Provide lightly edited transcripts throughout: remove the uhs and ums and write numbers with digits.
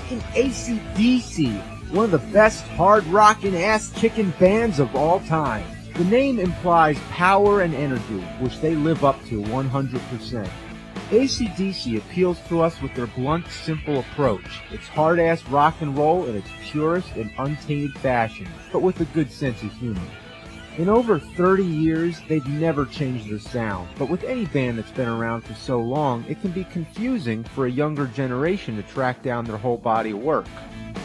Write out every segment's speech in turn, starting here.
talking AC/DC, one of the best hard-rockin' ass-kicking bands of all time. The name implies power and energy, which they live up to 100%. AC/DC appeals to us with their blunt, simple approach. It's hard-ass rock and roll in its purest and untainted fashion, but with a good sense of humor. In over 30 years, they've never changed their sound, but with any band that's been around for so long, it can be confusing for a younger generation to track down their whole body of work.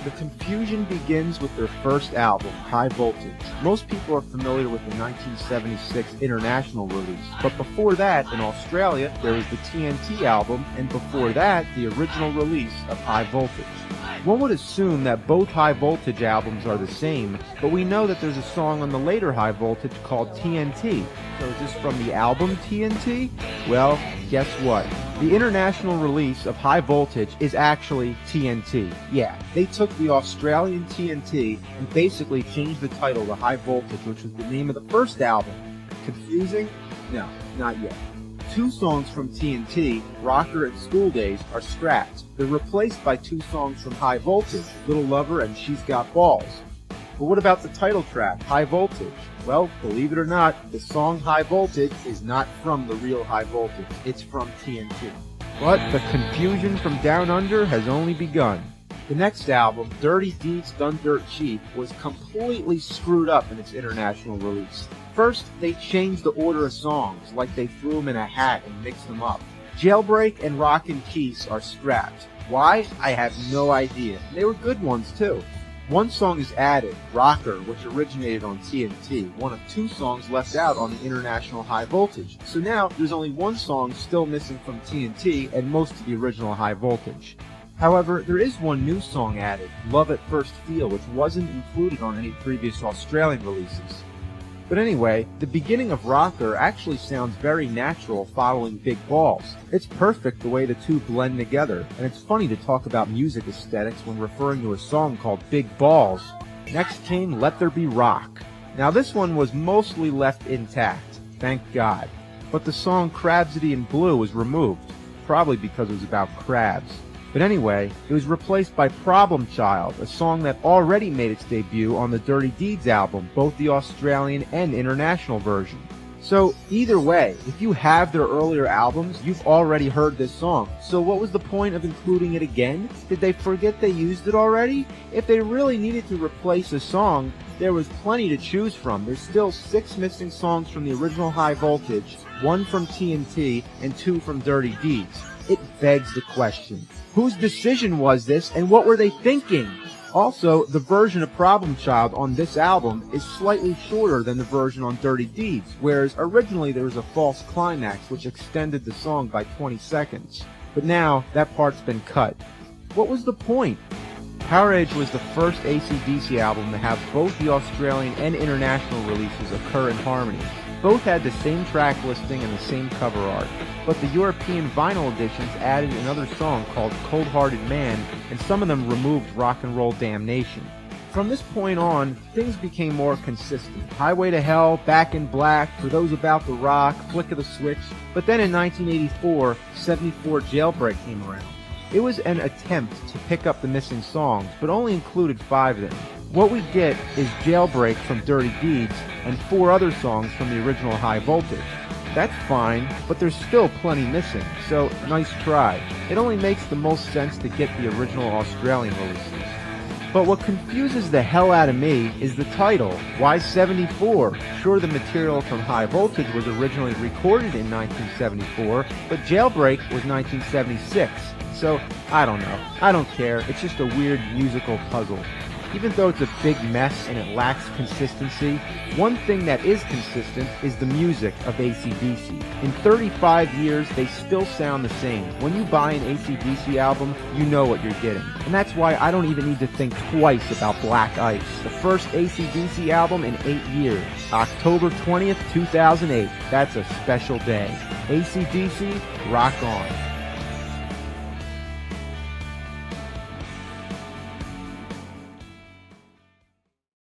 The confusion begins with their first album, High Voltage. Most people are familiar with the 1976 international release, but before that, in Australia, there was the TNT album, and before that, the original release of High Voltage. One would assume that both High Voltage albums are the same, but we know that there's a song on the later High Voltage called TNT. So is this from the album TNT? Well, guess what? The international release of High Voltage is actually TNT. Yeah, they took the Australian TNT and basically changed the title to High Voltage, which was the name of the first album. Confusing? No, not yet. Two songs from TNT, Rocker and School Days, are scrapped. They're replaced by two songs from High Voltage, Little Lover and She's Got Balls. But what about the title track, High Voltage? Well, believe it or not, the song High Voltage is not from the real High Voltage. It's from TNT. But the confusion from down under has only begun. The next album, Dirty Deeds Done Dirt Cheap, was completely screwed up in its international release. First, they changed the order of songs, like they threw them in a hat and mixed them up. Jailbreak and Rockin' Peace are scrapped. Why? I have no idea. They were good ones, too. One song is added, Rocker, which originated on TNT, one of two songs left out on the international High Voltage. So now, there's only one song still missing from TNT and most of the original High Voltage. However, there is one new song added, Love at First Feel, which wasn't included on any previous Australian releases. But anyway, the beginning of Rocker actually sounds very natural following Big Balls. It's perfect the way the two blend together, and it's funny to talk about music aesthetics when referring to a song called Big Balls. Next came Let There Be Rock. Now this one was mostly left intact, thank God. But the song Crabsity in Blue was removed, probably because it was about crabs. But anyway, it was replaced by Problem Child, a song that already made its debut on the Dirty Deeds album, both the Australian and international version. So either way, if you have their earlier albums, you've already heard this song. So what was the point of including it again? Did they forget they used it already? If they really needed to replace a song, there was plenty to choose from. There's still 6 missing songs from the original High Voltage, 1 from TNT, and 2 from Dirty Deeds. It begs the question, whose decision was this and what were they thinking? Also, the version of Problem Child on this album is slightly shorter than the version on Dirty Deeds, whereas originally there was a false climax which extended the song by 20 seconds. But now, that part's been cut. What was the point? Powerage was the first AC/DC album to have both the Australian and international releases occur in harmony. Both had the same track listing and the same cover art, but the European vinyl editions added another song called Cold Hearted Man, and some of them removed Rock and Roll Damnation. From this point on, things became more consistent. Highway to Hell, Back in Black, For Those About to Rock, Flick of the Switch, but then in 1984, 74 Jailbreak came around. It was an attempt to pick up the missing songs, but only included 5 of them. What we get is Jailbreak from Dirty Deeds and 4 other songs from the original High Voltage. That's fine, but there's still plenty missing, so nice try. It only makes the most sense to get the original Australian releases. But what confuses the hell out of me is the title. Why 74? Sure, the material from High Voltage was originally recorded in 1974, but Jailbreak was 1976. So, I don't know. I don't care. It's just a weird musical puzzle. Even though it's a big mess and it lacks consistency, one thing that is consistent is the music of AC/DC. In 35 years, they still sound the same. When you buy an AC/DC album, you know what you're getting. And that's why I don't even need to think twice about Black Ice, the first AC/DC album in 8 years. October 20th, 2008. That's a special day. AC/DC, rock on.